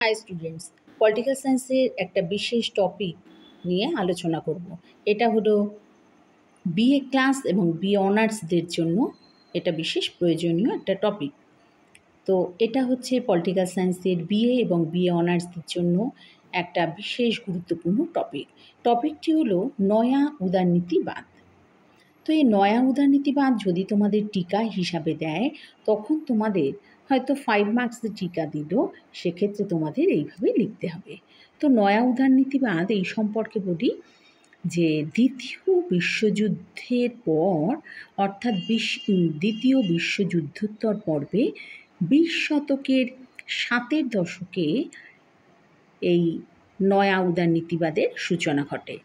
High students, political সায়েন্সের একটা বিশেষ টপিক নিয়ে আলোচনা করব। এটা হলো বিএ ক্লাস এবং বিএ অনার্সদের জন্য এটা বিশেষ প্রয়োজনীয় একটা টপিক। তো এটা হচ্ছে পলিটিক্যাল সায়েন্সের বিএ এবং বিএ অনার্সদের জন্য একটা বিশেষ গুরুত্বপূর্ণ টপিক। টপিকটি হলো নয়া উদারনীতিবাদ। তো এই নয়া উদারনীতিবাদ যদি তোমাদের টিকা হিসাবে দেয়, তখন তোমাদের হয়তো 5 মার্কসের টিকা দিল, সেক্ষেত্রে তোমাদের এইভাবে লিখতে হবে। তো নয়া উদারনীতিবাদ এই সম্পর্কে বলি যে দ্বিতীয় বিশ্বযুদ্ধের পর অর্থাৎ দ্বিতীয় বিশ্বযুদ্ধোত্তর পর্বে 20 শতকের 7-এর দশকে এই নয়া উদারনীতিবাদের সূচনা ঘটে।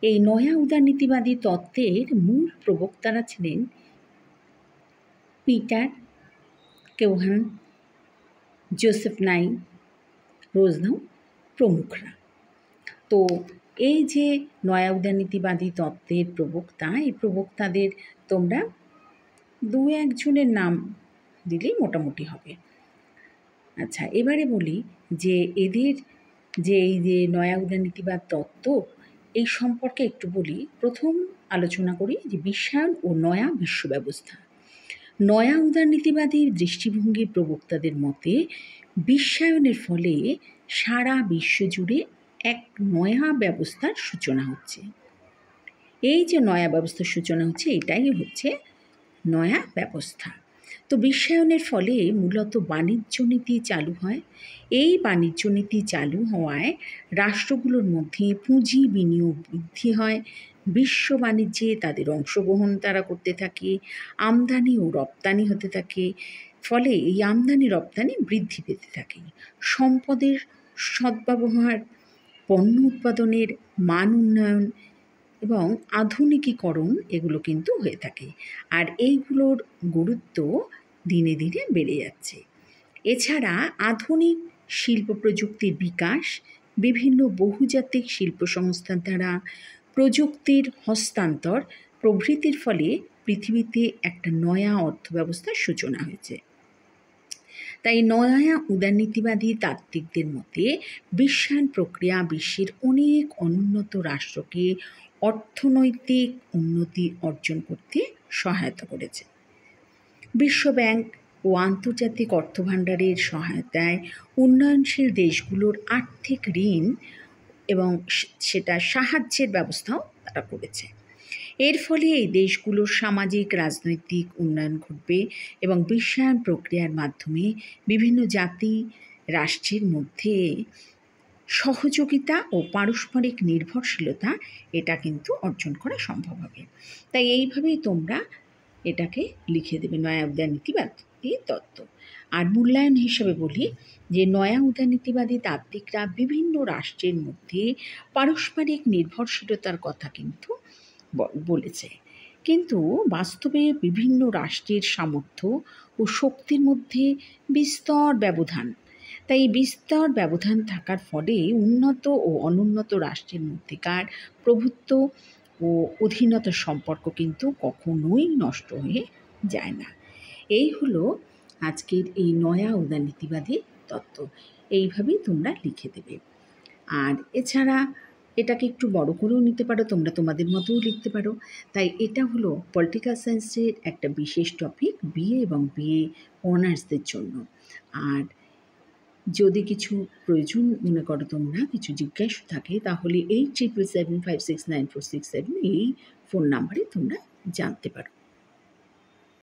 এই নয়া উদারনীতিবাদী তত্ত্বের মূল প্রবক্তারা ছিলেন পিটার কেউহান, জোসেফ নাই, রোজনাউ প্রমুখরা। তো এই যে নয়া উদারনীতিবাদী তত্ত্বের প্রবক্তা, এই প্রবক্তাদের তোমরা 2-1 জনের নাম দিলেই মোটামুটি হবে। আচ্ছা, এবারে বলি যে এদের যে এই যে নয়া উদারনীতিবাদ তত্ত্ব, এই সম্পর্কে একটু বলি। প্রথম আলোচনা করি যে বিশ্বায়ন ও নয়া বিশ্ব ব্যবস্থা। নয়া উদারনীতিবাদী দৃষ্টিভঙ্গির প্রবক্তাদের মতে বিশ্বায়নের ফলে সারা বিশ্ব জুড়ে এক নয়া ব্যবস্থার সূচনা হচ্ছে। এই যে নয়া ব্যবস্থার সূচনা হচ্ছে, এটাই হচ্ছে নয়া ব্যবস্থা। তো বিশ্বায়নের ফলে মূলত বাণিজ্য নীতি চালু হয়। এই বাণিজ্য নীতি চালু হওয়ায় রাষ্ট্রগুলোর মধ্যে পুঁজি বিনিয়োগ বৃদ্ধি হয়, বিশ্ব বাণিজ্যে তাদের অংশগ্রহণ তারা করতে থাকে, আমদানি ও রপ্তানি হতে থাকে। ফলে এই আমদানি রপ্তানি বৃদ্ধি পেতে থাকে। সম্পদের সদ্ব্যবহার, পণ্য উৎপাদনের মান উন্নয়ন এবং আধুনিকীকরণ এগুলো কিন্তু হয়ে থাকে। আর এইগুলোর গুরুত্ব দিনে দিনে বেড়ে যাচ্ছে। এছাড়া আধুনিক শিল্প প্রযুক্তির বিকাশ, বিভিন্ন বহুজাতিক শিল্প সংস্থার দ্বারা প্রযুক্তির হস্তান্তর প্রভৃতির ফলে পৃথিবীতে একটা নয়া অর্থব্যবস্থার সূচনা হয়েছে। তাই নয়া উদারনীতিবাদী তাত্ত্বিকদের মতে বিশ্বায়ন প্রক্রিয়া বিশ্বের অনেক অনুন্নত রাষ্ট্রকে অর্থনৈতিক উন্নতি অর্জন করতে সহায়তা করেছে। বিশ্বব্যাংক ও আন্তর্জাতিক অর্থভাণ্ডারের সহায়তায় উন্নয়নশীল দেশগুলোর আর্থিক ঋণ এবং সেটা সাহায্যের ব্যবস্থাও তারা করেছে। এর ফলে এই দেশগুলোর সামাজিক রাজনৈতিক উন্নয়ন ঘটবে এবং বিশ্বায়ন প্রক্রিয়ার মাধ্যমে বিভিন্ন জাতি রাষ্ট্রের মধ্যে সহযোগিতা ও পারস্পরিক নির্ভরশীলতা এটা কিন্তু অর্জন করা সম্ভব হবে। তাই এইভাবেই তোমরা এটাকে লিখে দেবে, নয়া উদারনীতিবাদী তত্ত্ব। আর মূল্যায়ন হিসেবে বলি যে নয়া উদারনীতিবাদী তাত্ত্বিকরা বিভিন্ন রাষ্ট্রের মধ্যে পারস্পরিক নির্ভরশীলতার কথা কিন্তু বলেছে, কিন্তু বাস্তবে বিভিন্ন রাষ্ট্রের সামর্থ্য ও শক্তির মধ্যে বিস্তর ব্যবধান। তাই এই বিস্তর ব্যবধান থাকার ফলে উন্নত ও অনুন্নত রাষ্ট্রের মধ্যেকার প্রভুত্ব ও অধীনতার সম্পর্ক কিন্তু কখনোই নষ্ট হয়ে যায় না। এই হলো আজকের এই নয়া উদারনীতিবাদী তত্ত্ব। এইভাবেই তোমরা লিখে দেবে। আর এছাড়া এটাকে একটু বড় করেও নিতে পারো, তোমরা তোমাদের মতোও লিখতে পারো। তাই এটা হলো পলিটিক্যাল সায়েন্সের একটা বিশেষ টপিক বিএ এবং বিএ অনার্সদের জন্য। আর যদি কিছু প্রয়োজন মনে করো, তোমরা কিছু জিজ্ঞাসা থাকে, তাহলে 8775694667 এই ফোন নাম্বারে তোমরা জানতে পারো।